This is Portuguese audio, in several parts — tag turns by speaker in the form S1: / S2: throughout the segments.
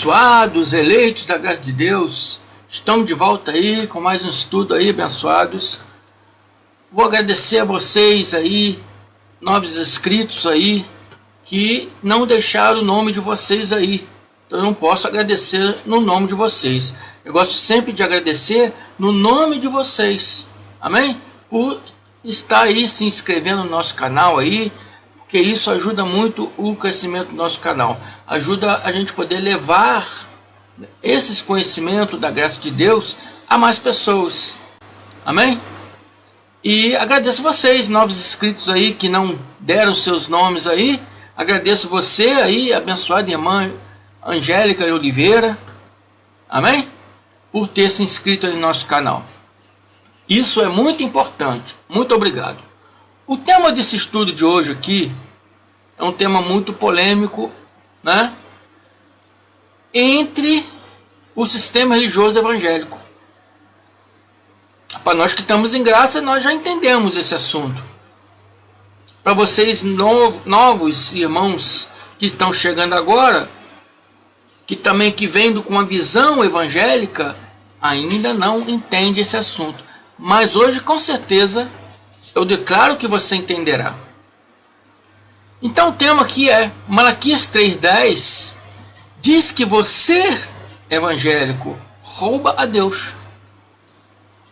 S1: abençoados, eleitos da graça de Deus, estamos de volta aí com mais um estudo aí, abençoados. Vou agradecer a vocês aí, novos inscritos aí, que não deixaram o nome de vocês aí. Então eu não posso agradecer no nome de vocês. Eu gosto sempre de agradecer no nome de vocês. Amém? Por estar aí se inscrevendo no nosso canal aí, porque isso ajuda muito o crescimento do nosso canal. Ajuda a gente poder levar esses conhecimentos da graça de Deus a mais pessoas. Amém? E agradeço vocês, novos inscritos aí, que não deram seus nomes aí. Agradeço você aí, abençoada irmã Angélica Oliveira. Amém? Por ter se inscrito aí no nosso canal. Isso é muito importante. Muito obrigado. O tema desse estudo de hoje aqui é um tema muito polêmico, né? Entre o sistema religioso evangélico. Para nós que estamos em graça, nós já entendemos esse assunto. Para vocês novos irmãos que estão chegando agora, que vêm com uma visão evangélica, ainda não entende esse assunto. Mas hoje, com certeza, eu declaro que você entenderá. Então o tema aqui é Malaquias 3:10, diz que você, evangélico, rouba a Deus.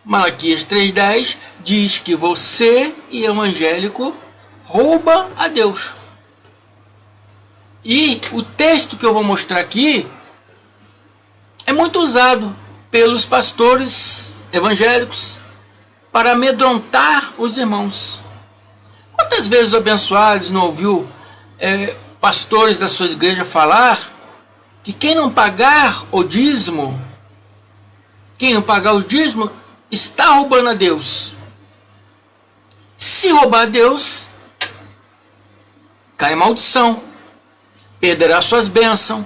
S1: Malaquias 3:10 diz que você, evangélico, rouba a Deus. E o texto que eu vou mostrar aqui é muito usado pelos pastores evangélicos para amedrontar os irmãos. Quantas vezes abençoados não ouviu pastores da sua igreja falar que quem não pagar o dízimo, está roubando a Deus? Se roubar a Deus, cai maldição, perderá suas bênçãos.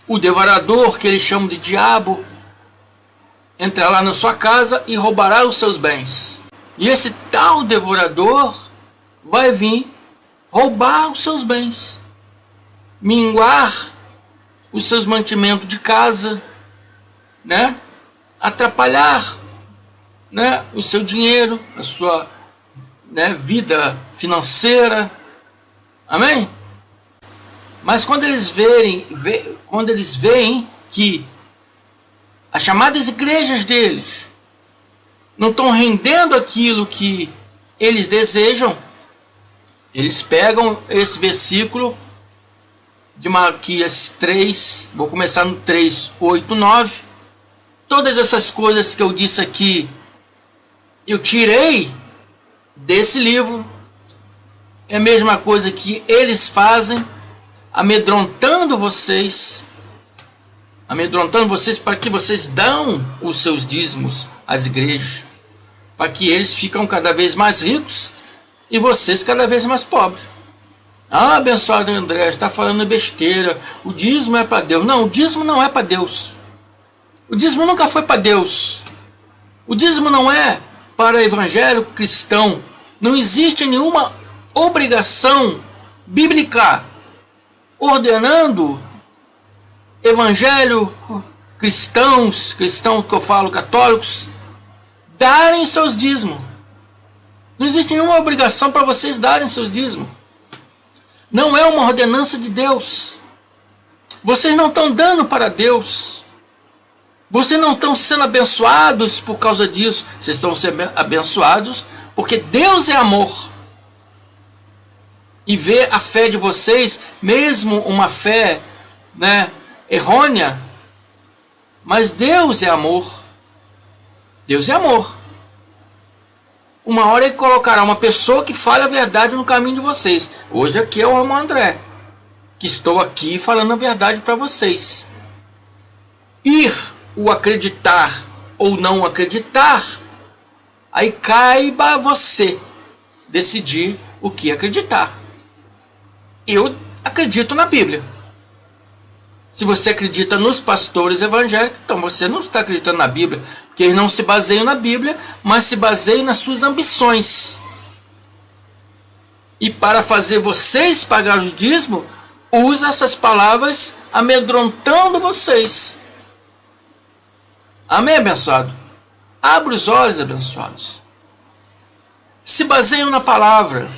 S1: O devorador, que eles chamam de diabo, entrará na sua casa e roubará os seus bens. E esse tal devorador vai vir roubar os seus bens, minguar os seus mantimentos de casa, né? Atrapalhar, né? O seu dinheiro, a sua, né, vida financeira. Amém? Mas quando eles veem que as chamadas igrejas deles não estão rendendo aquilo que eles desejam, eles pegam esse versículo de Malaquias 3, vou começar no 3, 8, 9. Todas essas coisas que eu disse aqui, eu tirei desse livro. É a mesma coisa que eles fazem, amedrontando vocês para que vocês dão os seus dízimos às igrejas, para que eles ficam cada vez mais ricos e vocês cada vez mais pobres. Ah, abençoado André, está falando besteira, o dízimo é para Deus. Não, o dízimo não é para Deus. O dízimo nunca foi para Deus. O dízimo não é para evangélico cristão. Não existe nenhuma obrigação bíblica ordenando evangélico cristãos que eu falo católicos, darem seus dízimos. Não existe nenhuma obrigação para vocês darem seus dízimos. Não é uma ordenança de Deus. Vocês não estão dando para Deus. Vocês não estão sendo abençoados por causa disso. Vocês estão sendo abençoados porque Deus é amor. E ver a fé de vocês, mesmo uma fé, né, errônea, mas Deus é amor. Deus é amor. Uma hora Ele colocará uma pessoa que fale a verdade no caminho de vocês. Hoje aqui é o irmão André, que estou aqui falando a verdade para vocês. O acreditar ou não acreditar, aí caiba a você decidir o que acreditar. Eu acredito na Bíblia. Se você acredita nos pastores evangélicos, então você não está acreditando na Bíblia, porque eles não se baseiam na Bíblia, mas se baseiam nas suas ambições. E para fazer vocês pagar os dízimos, usa essas palavras amedrontando vocês. Amém, abençoado? Abre os olhos, abençoados. Se baseiam na palavra.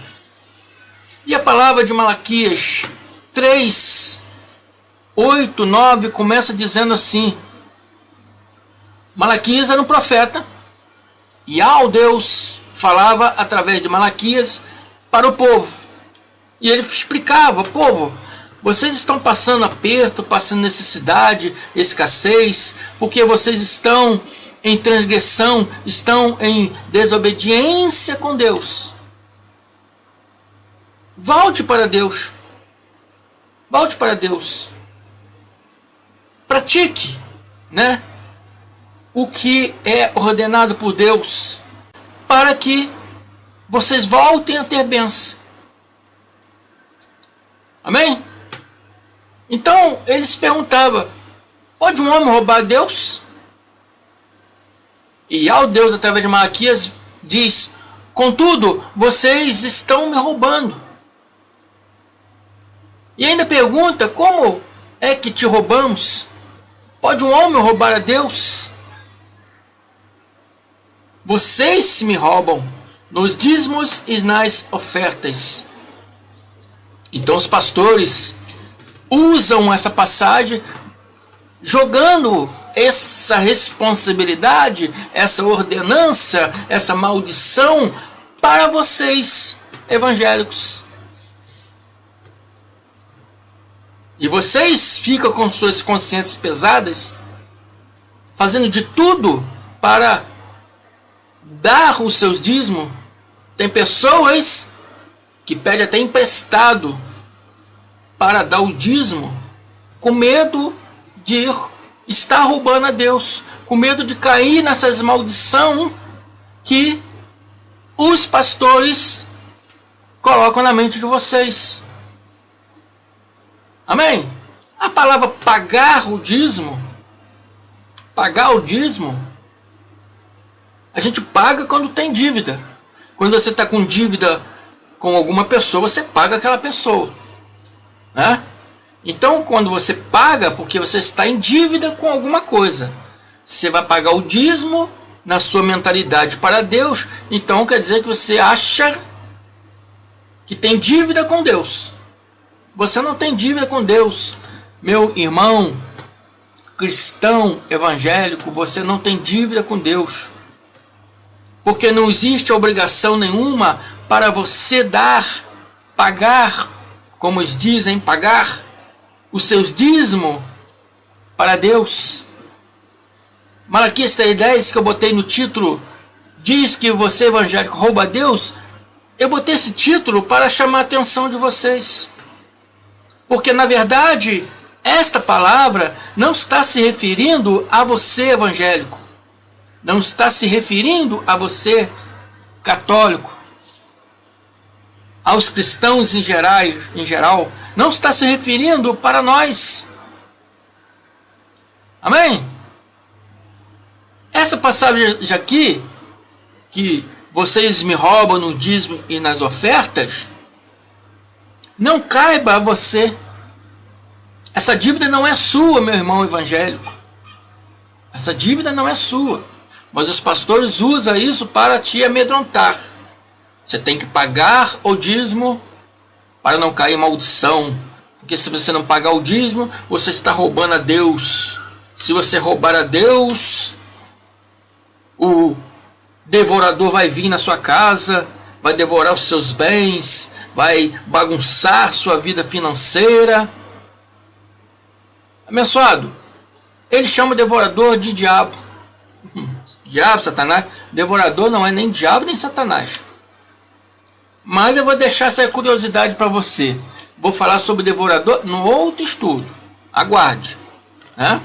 S1: E a palavra de Malaquias 3, 8, 9 começa dizendo assim. Malaquias era um profeta. E Deus falava através de Malaquias para o povo. E ele explicava: povo, vocês estão passando aperto, passando necessidade, escassez, porque vocês estão em transgressão, estão em desobediência com Deus. Volte para Deus. Volte para Deus. Pratique, né, o que é ordenado por Deus, para que vocês voltem a ter bênção. Amém? Então eles perguntavam: pode um homem roubar a Deus? E Deus, através de Malaquias, diz: contudo, vocês estão me roubando. E ainda pergunta: como é que te roubamos? Pode um homem roubar a Deus? Vocês me roubam nos dízimos e nas ofertas. Então os pastores usam essa passagem, jogando essa responsabilidade, essa ordenança, essa maldição para vocês, evangélicos. E vocês ficam com suas consciências pesadas, fazendo de tudo para dar os seus dízimos. Tem pessoas que pedem até emprestado para dar o dízimo, com medo de estar roubando a Deus, com medo de cair nessas maldições que os pastores colocam na mente de vocês. Amém? A palavra pagar o dízimo, a gente paga quando tem dívida. Quando você está com dívida com alguma pessoa, você paga aquela pessoa, né? Então, quando você paga, porque você está em dívida com alguma coisa, você vai pagar o dízimo na sua mentalidade para Deus. Então quer dizer que você acha que tem dívida com Deus. Você não tem dívida com Deus, meu irmão cristão evangélico. Você não tem dívida com Deus, porque não existe obrigação nenhuma para você pagar, como eles dizem, pagar os seus dízimos para Deus. Malaquias 3:10, que eu botei no título, diz que você evangélico rouba a Deus. Eu botei esse título para chamar a atenção de vocês, porque na verdade esta palavra não está se referindo a você evangélico, não está se referindo a você católico, aos cristãos em geral, não está se referindo para nós. Amém? Essa passagem aqui, que vocês me roubam no dízimo e nas ofertas, não caiba a você. Essa dívida não é sua, meu irmão evangélico. Essa dívida não é sua. Mas os pastores usam isso para te amedrontar. Você tem que pagar o dízimo para não cair maldição. Porque se você não pagar o dízimo, você está roubando a Deus. Se você roubar a Deus, o devorador vai vir na sua casa, vai devorar os seus bens, vai bagunçar sua vida financeira. Abençoado, ele chama o devorador de diabo. Diabo, Satanás. Devorador não é nem diabo nem Satanás. Mas eu vou deixar essa curiosidade para você. Vou falar sobre devorador no outro estudo. Aguarde, né?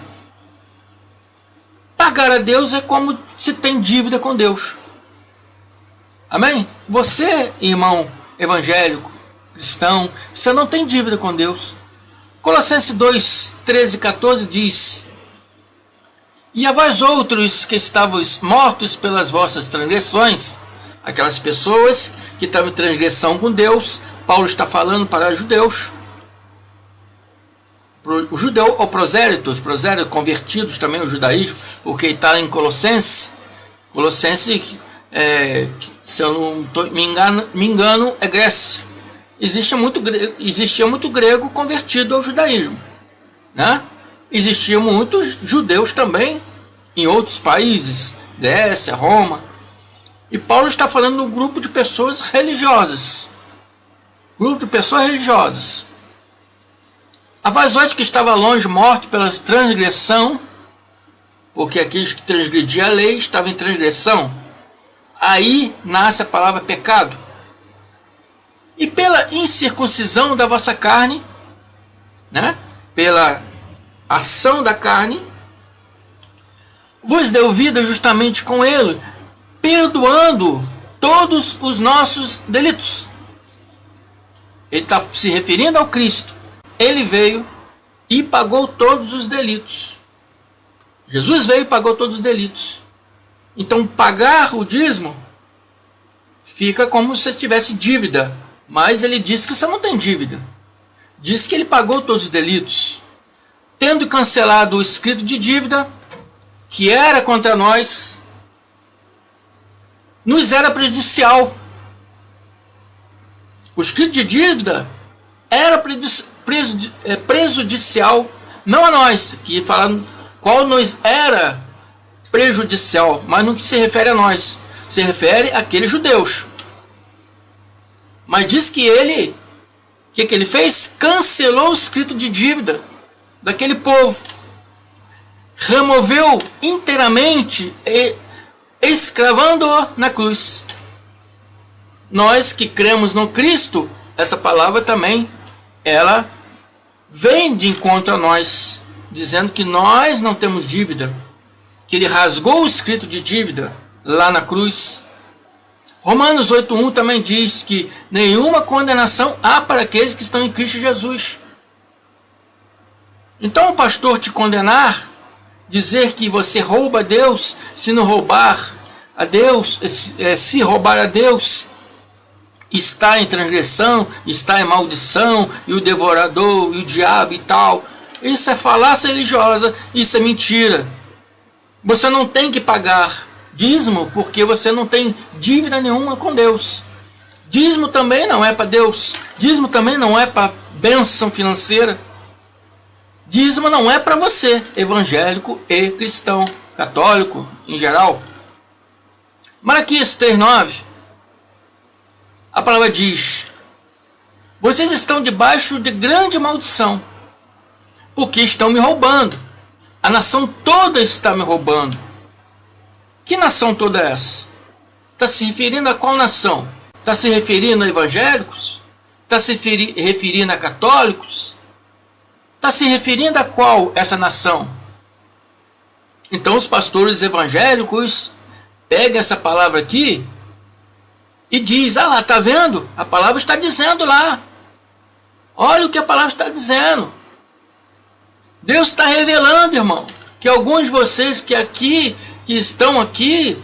S1: Pagar a Deus é como se tem dívida com Deus. Amém? Você, irmão evangélico, cristão, você não tem dívida com Deus. Colossenses 2, 13 e 14 diz: e a vós outros que estavais mortos pelas vossas transgressões, aquelas pessoas que estavam em transgressão com Deus, Paulo está falando para judeus, o judeu ou prosélitos, convertidos também ao judaísmo, porque está em Colossenses, se eu não me engano, é Grécia. Existia muito grego convertido ao judaísmo, né? Existiam muitos judeus também em outros países, Grécia, Roma. E Paulo está falando de um grupo de pessoas religiosas. A vós que estava longe, morto pela transgressão, porque aqueles que transgrediam a lei estavam em transgressão. Aí nasce a palavra pecado. E pela incircuncisão da vossa carne, né? Pela ação da carne, vos deu vida justamente com ele, perdoando todos os nossos delitos. Ele está se referindo ao Cristo. Ele veio e pagou todos os delitos. Jesus veio e pagou todos os delitos. Então pagar o dízimo fica como se tivesse dívida. Mas ele diz que você não tem dívida. Diz que ele pagou todos os delitos. Tendo cancelado o escrito de dívida que era contra nós, nos era prejudicial. O escrito de dívida era prejudicial, não a nós, que falaram qual nos era prejudicial, mas no que se refere a nós, se refere àqueles judeus. Mas diz que ele, o que ele fez? Cancelou o escrito de dívida daquele povo. Removeu inteiramente, escravando-o na cruz. Nós que cremos no Cristo, essa palavra também, ela vem de encontro a nós, dizendo que nós não temos dívida, que ele rasgou o escrito de dívida lá na cruz. Romanos 8:1 também diz que nenhuma condenação há para aqueles que estão em Cristo Jesus. Então o pastor te condenar, dizer que você rouba a Deus, se não roubar a Deus, se roubar a Deus, está em transgressão, está em maldição, e o devorador, e o diabo e tal. Isso é falácia religiosa, isso é mentira. Você não tem que pagar dízimo porque você não tem dívida nenhuma com Deus. Dízimo também não é para Deus. Dízimo também não é para bênção financeira. Dízimo não é para você, evangélico e cristão, católico em geral. Malaquias 3:9, a palavra diz: vocês estão debaixo de grande maldição, porque estão me roubando. A nação toda está me roubando. Que nação toda é essa? Está se referindo a qual nação? Está se referindo a evangélicos? Está se referindo a católicos? Está se referindo a qual essa nação? Então os pastores evangélicos pegam essa palavra aqui e diz: ah lá, está vendo? A palavra está dizendo lá. Olha o que a palavra está dizendo. Deus está revelando, irmão, que alguns de vocês que estão aqui,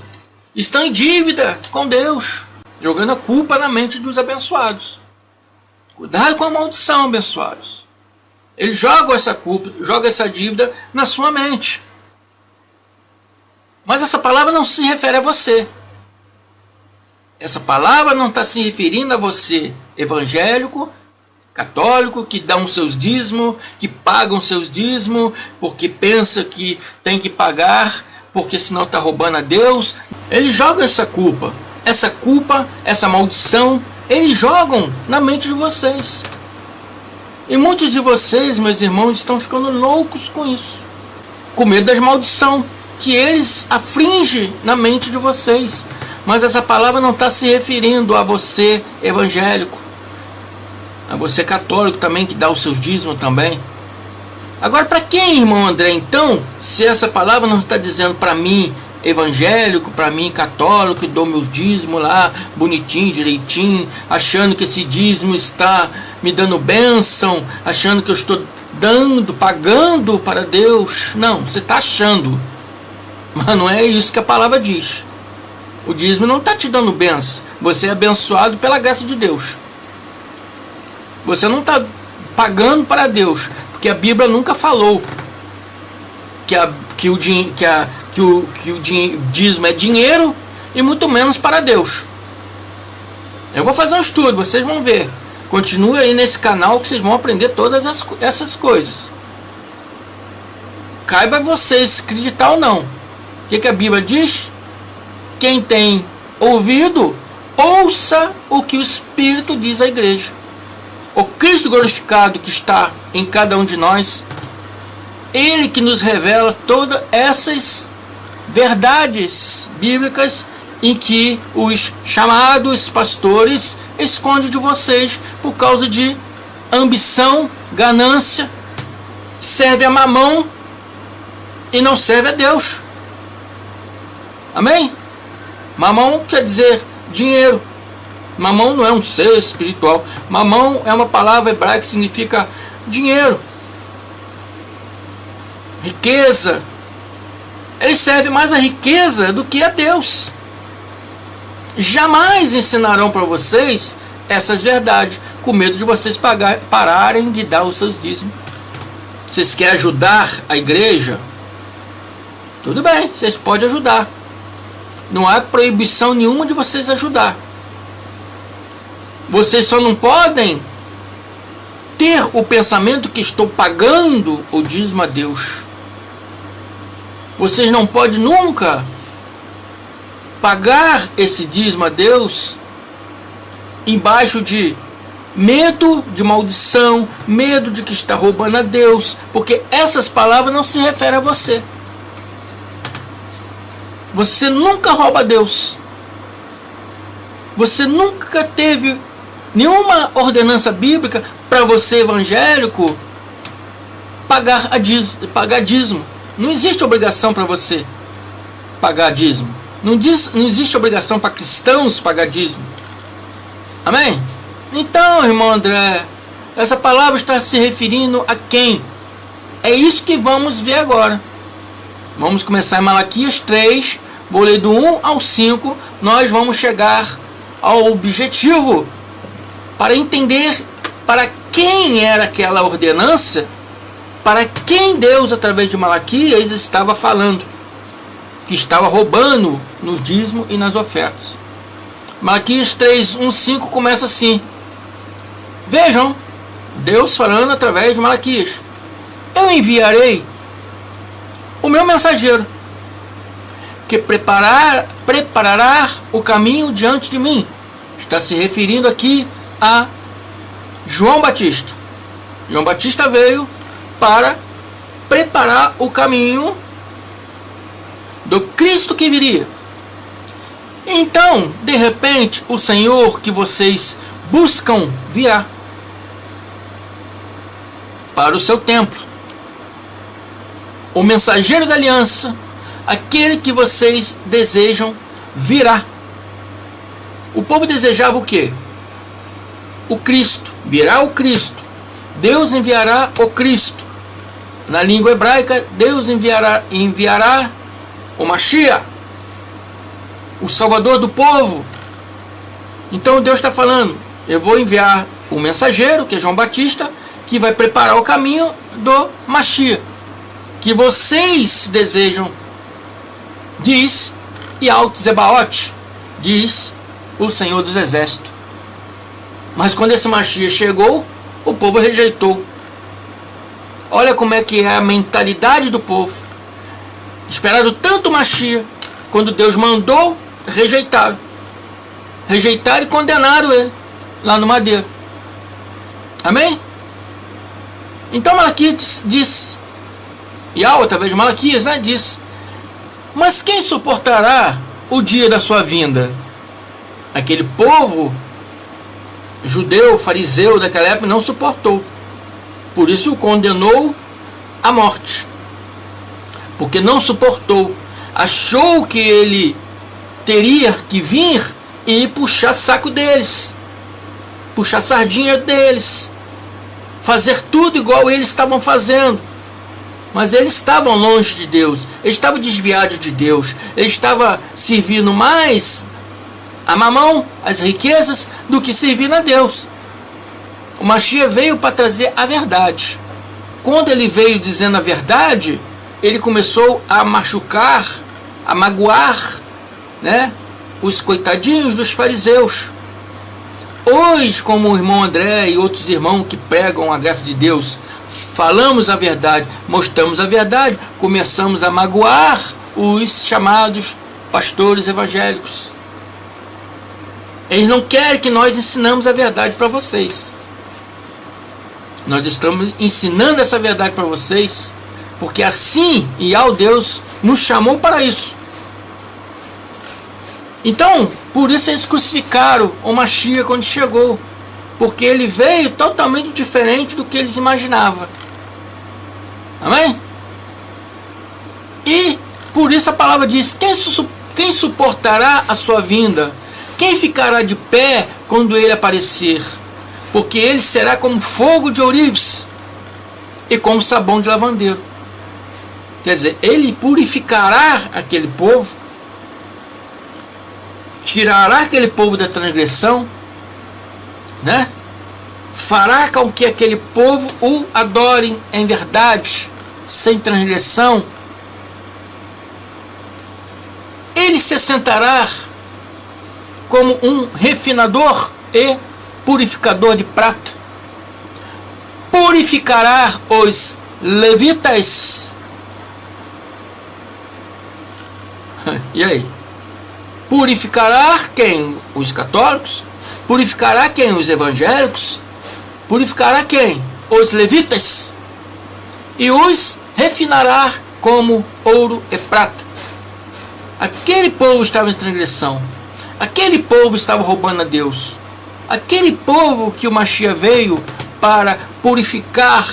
S1: estão em dívida com Deus, jogando a culpa na mente dos abençoados. Cuidado com a maldição, abençoados. Eles jogam essa culpa, jogam essa dívida na sua mente. Mas essa palavra não se refere a você. Essa palavra não está se referindo a você, evangélico, católico, que dão seus dízimos, que pagam seus dízimos, porque pensa que tem que pagar, porque senão está roubando a Deus. Eles jogam essa culpa, essa maldição, eles jogam na mente de vocês. E muitos de vocês, meus irmãos, estão ficando loucos com isso, com medo das maldições que eles afligem na mente de vocês. Mas essa palavra não está se referindo a você, evangélico, a você católico também, que dá os seus dízimos também. Agora, para quem, irmão André, então, se essa palavra não está dizendo para mim, evangélico, para mim, católico, que dou meus dízimos lá, bonitinho, direitinho, achando que esse dízimo está me dando bênção, achando que eu estou pagando para Deus. Não, você está achando, mas não é isso que a palavra diz. O dízimo não está te dando bênção, você é abençoado pela graça de Deus. Você não está pagando para Deus, porque a Bíblia nunca falou que o dízimo é dinheiro, e muito menos para Deus. Eu vou fazer um estudo, vocês vão ver. Continue aí nesse canal que vocês vão aprender todas essas coisas. Caiba a vocês acreditar ou não. O que a Bíblia diz? Quem tem ouvido, ouça o que o Espírito diz à igreja. O Cristo glorificado que está em cada um de nós, Ele que nos revela todas essas verdades bíblicas em que os chamados pastores escondem de vocês por causa de ambição, ganância, serve a mamão e não serve a Deus. Amém? Mamão quer dizer dinheiro. Mamão não é um ser espiritual. Mamão é uma palavra hebraica que significa dinheiro, riqueza. Ele serve mais a riqueza do que a Deus. Jamais ensinarão para vocês essas verdades, com medo de vocês pararem de dar os seus dízimos. Vocês querem ajudar a igreja? Tudo bem, vocês podem ajudar. Não há proibição nenhuma de vocês ajudar. Vocês só não podem ter o pensamento que estou pagando o dízimo a Deus. Vocês não podem nunca pagar esse dízimo a Deus embaixo de medo de maldição, medo de que está roubando a Deus, porque essas palavras não se referem a você. Você nunca rouba a Deus. Você nunca teve nenhuma ordenança bíblica para você, evangélico, pagar dízimo. Não existe obrigação para você pagar dízimo. Não existe obrigação para cristãos pagar dízimo. Amém? Então, irmão André, essa palavra está se referindo a quem? É isso que vamos ver agora. Vamos começar em Malaquias 3, vou ler do 1 ao 5, nós vamos chegar ao objetivo para entender para quem era aquela ordenança, para quem Deus, através de Malaquias, estava falando, que estava roubando nos dízimos e nas ofertas. Malaquias 3, 1, 5 começa assim. Vejam, Deus falando através de Malaquias. Eu enviarei o meu mensageiro, que preparará o caminho diante de mim. Está se referindo aqui a João Batista. João Batista veio para preparar o caminho do Cristo que viria. Então, de repente, o Senhor que vocês buscam virá para o seu templo. O mensageiro da aliança, aquele que vocês desejam, virá. O povo desejava o quê? O Cristo. Virá o Cristo. Deus enviará o Cristo. Na língua hebraica, Deus enviará o Mashiach, o Salvador do povo. Então Deus está falando, eu vou enviar o mensageiro, que é João Batista, que vai preparar o caminho do Mashiach, que vocês desejam, diz Yahweh Zebaoth, diz o Senhor dos Exércitos. Mas quando esse Mashiach chegou, o povo rejeitou. Olha como é que é a mentalidade do povo. Esperado tanto Mashiach, quando Deus mandou, rejeitaram. Rejeitaram e condenaram ele lá no madeiro. Amém? Então Malaquias diz, Yahweh, através de Malaquias, né, diz: mas quem suportará o dia da sua vinda? Aquele povo judeu, fariseu daquela época não suportou. Por isso o condenou à morte. Porque não suportou. Achou que ele teria que vir e puxar saco deles, puxar sardinha deles, fazer tudo igual eles estavam fazendo. Mas eles estavam longe de Deus, eles estavam desviados de Deus, eles estavam servindo mais a mamão, as riquezas, do que servindo a Deus. O Mashiach veio para trazer a verdade. quando ele veio dizendo a verdade, ele começou a machucar, a magoar, né, os coitadinhos dos fariseus. Hoje, como o irmão André e outros irmãos que pregam a graça de Deus, falamos a verdade, mostramos a verdade, começamos a magoar os chamados pastores evangélicos. Eles não querem que nós ensinamos a verdade para vocês. Nós estamos ensinando essa verdade para vocês, porque assim e ao Deus nos chamou para isso. Então, por isso eles crucificaram o Mashiach quando chegou, porque ele veio totalmente diferente do que eles imaginavam. Amém? E por isso a palavra diz: quem suportará a sua vinda? Quem ficará de pé quando ele aparecer? Porque ele será como fogo de ourives e como sabão de lavandeiro. Quer dizer, ele purificará aquele povo, tirará aquele povo da transgressão, né? Fará com que aquele povo o adore em verdade, sem transgressão. Ele se assentará como um refinador e purificador de prata. Purificará os levitas. E aí? Purificará quem? Os católicos? Purificará quem? Os evangélicos? Purificará quem? Os levitas. E os refinará como ouro e prata. Aquele povo estava em transgressão. Aquele povo estava roubando a Deus. Aquele povo que o Mashiach veio para purificar.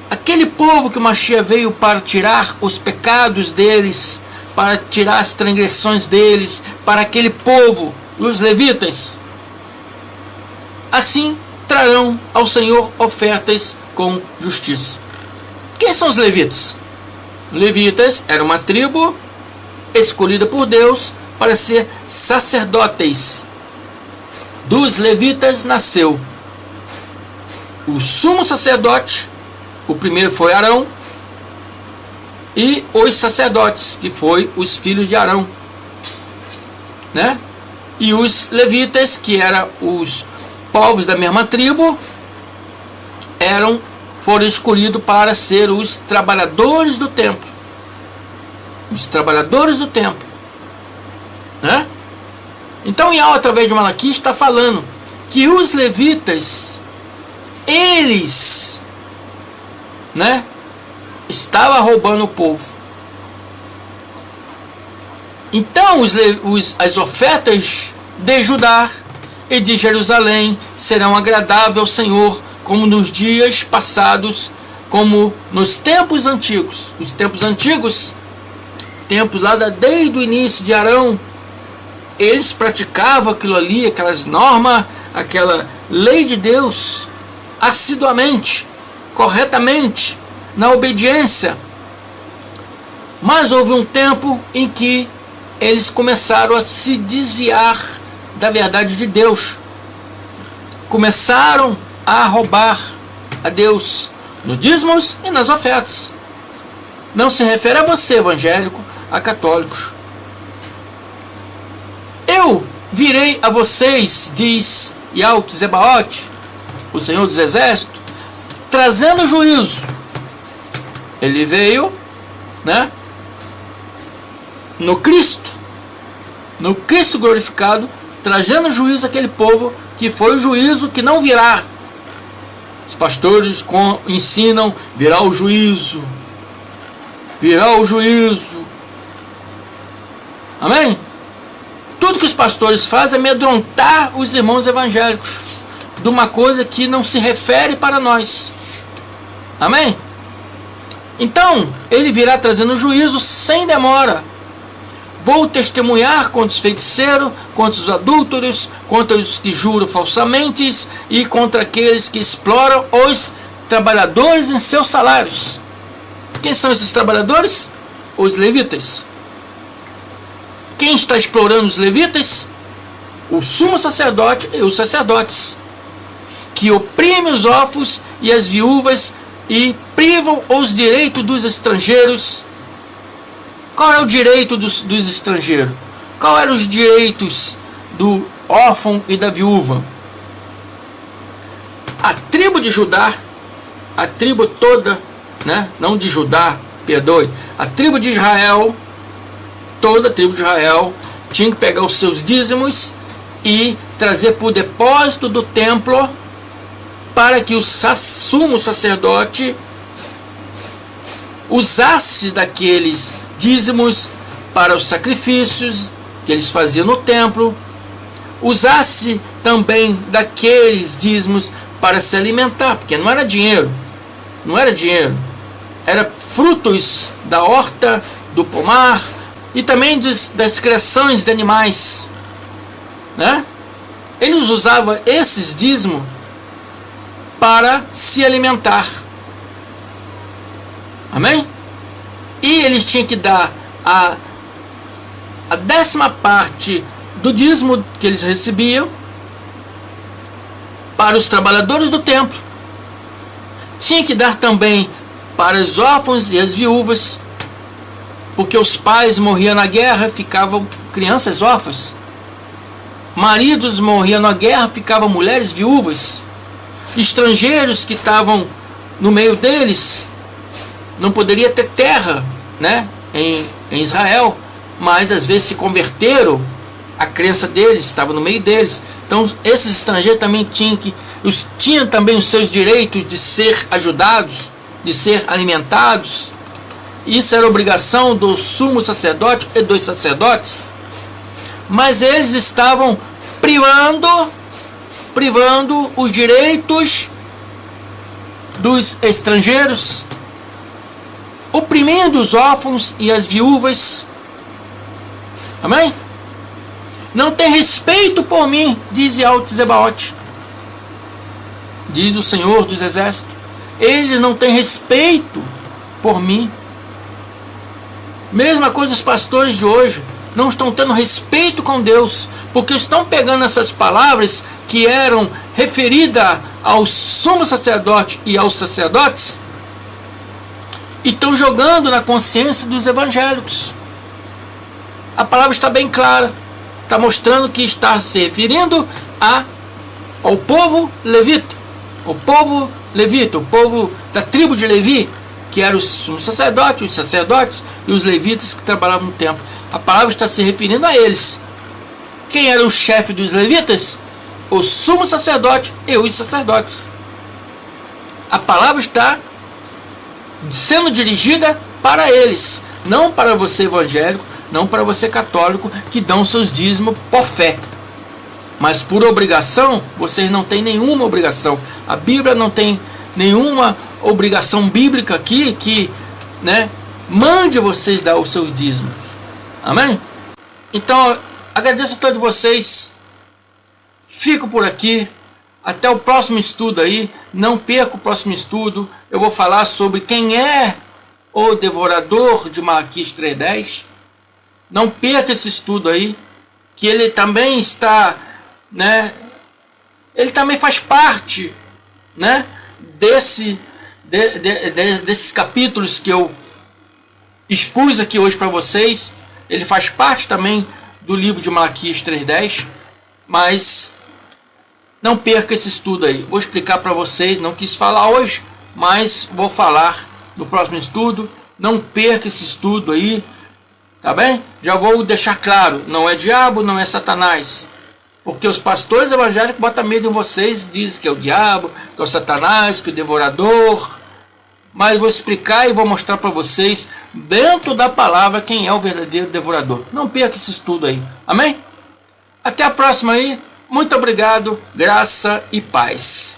S1: Aquele povo que o Mashiach veio para tirar os pecados deles, para tirar as transgressões deles, para aquele povo, os levitas. Assim trarão ao Senhor ofertas com justiça. Quem são os levitas? Levitas era uma tribo escolhida por Deus para ser sacerdotes. Dos levitas nasceu o sumo sacerdote. O primeiro foi Arão, e os sacerdotes, que foi os filhos de Arão, né? E os levitas, que eram os povos da mesma tribo, foram escolhidos para ser os trabalhadores do templo. Os trabalhadores do templo, né? Então, Yahweh, através de Malaquias, está falando que os levitas, eles, né, estavam roubando o povo. Então, as ofertas de Judá e de Jerusalém serão agradáveis ao Senhor, como nos dias passados, como nos tempos antigos. Os tempos antigos, tempos lá desde o início de Arão, eles praticavam aquilo ali, aquelas normas, aquela lei de Deus, assiduamente, corretamente, na obediência. Mas houve um tempo em que eles começaram a se desviar da verdade de Deus. Começaram a roubar a Deus nos dízimos e nas ofertas. Não se refere a você, evangélico, a católicos. Eu virei a vocês, diz Yahweh Zebaoth, o Senhor dos Exércitos, trazendo juízo. Ele veio, né, no Cristo glorificado, trazendo juízo àquele povo, que foi o juízo que não virá. Os pastores ensinam: virá o juízo, virá o juízo. Amém? Tudo que os pastores fazem é amedrontar os irmãos evangélicos de uma coisa que não se refere para nós. Amém? Então, ele virá trazendo juízo sem demora. Vou testemunhar contra os feiticeiros, contra os adúlteros, contra os que juram falsamente e contra aqueles que exploram os trabalhadores em seus salários. Quem são esses trabalhadores? Os levitas. Quem está explorando os levitas? O sumo sacerdote e os sacerdotes. que oprime os órfãos e as viúvas e privam os direitos dos estrangeiros. Qual é o direito dos estrangeiros? Qual eram os direitos do órfão e da viúva? A tribo de Judá, a tribo toda, né? Não de Judá, perdoe, a tribo de Israel, toda a tribo de Israel tinha que pegar os seus dízimos e trazer para o depósito do templo, para que o sumo sacerdote usasse daqueles dízimos para os sacrifícios que eles faziam no templo, usasse também daqueles dízimos para se alimentar, porque não era dinheiro, era frutos da horta, do pomar e também das criações de animais, né? Eles usavam esses dízimos para se alimentar, amém? E eles tinham que dar a 10ª parte do dízimo que eles recebiam para os trabalhadores do templo. Tinha que dar também para os órfãos e as viúvas, porque os pais morriam na guerra, ficavam crianças órfãs. Maridos morriam na guerra, ficavam mulheres viúvas. Estrangeiros que estavam no meio deles, não poderia ter terra, né, em Israel, mas às vezes se converteram, a crença deles estava no meio deles. Então esses estrangeiros também tinham também os seus direitos de ser ajudados, de ser alimentados. Isso era obrigação do sumo sacerdote e dos sacerdotes. Mas eles estavam privando os direitos dos estrangeiros, oprimindo os órfãos e as viúvas. Amém? Não tem respeito por mim, diz Zebaote, diz o Senhor dos Exércitos. Eles não têm respeito por mim. Mesma coisa os pastores de hoje, não estão tendo respeito com Deus, porque estão pegando essas palavras que eram referidas ao sumo sacerdote e aos sacerdotes, e estão jogando na consciência dos evangélicos. A palavra está bem clara, está mostrando que está se referindo ao povo levita, o povo da tribo de Levi, que era o sumo sacerdote, os sacerdotes e os levitas que trabalhavam no templo. A palavra está se referindo a eles. Quem era o chefe dos levitas? O sumo sacerdote e os sacerdotes. A palavra está sendo dirigida para eles, não para você evangélico, não para você católico que dão seus dízimos por fé. Mas por obrigação, vocês não têm nenhuma obrigação. A Bíblia não tem nenhuma obrigação bíblica aqui que, né, mande vocês dar os seus dízimos. Amém? Então, agradeço a todos vocês. Fico por aqui. Até o próximo estudo aí. Não perca o próximo estudo. Eu vou falar sobre quem é o devorador de Malaquias 3:10. Não perca esse estudo aí, que ele também está, né? Ele também faz parte, né? Desses capítulos que eu expus aqui hoje para vocês. Ele faz parte também do livro de Malaquias 3:10, mas não perca esse estudo aí. Vou explicar para vocês, não quis falar hoje, mas vou falar no próximo estudo. Não perca esse estudo aí, tá bem? Já vou deixar claro, não é diabo, não é Satanás. Porque os pastores evangélicos botam medo em vocês, dizem que é o diabo, que é o Satanás, que é o devorador. Mas vou explicar e vou mostrar para vocês, dentro da palavra, quem é o verdadeiro devorador. Não perca esse estudo aí. Amém? Até a próxima aí. Muito obrigado. Graça e paz.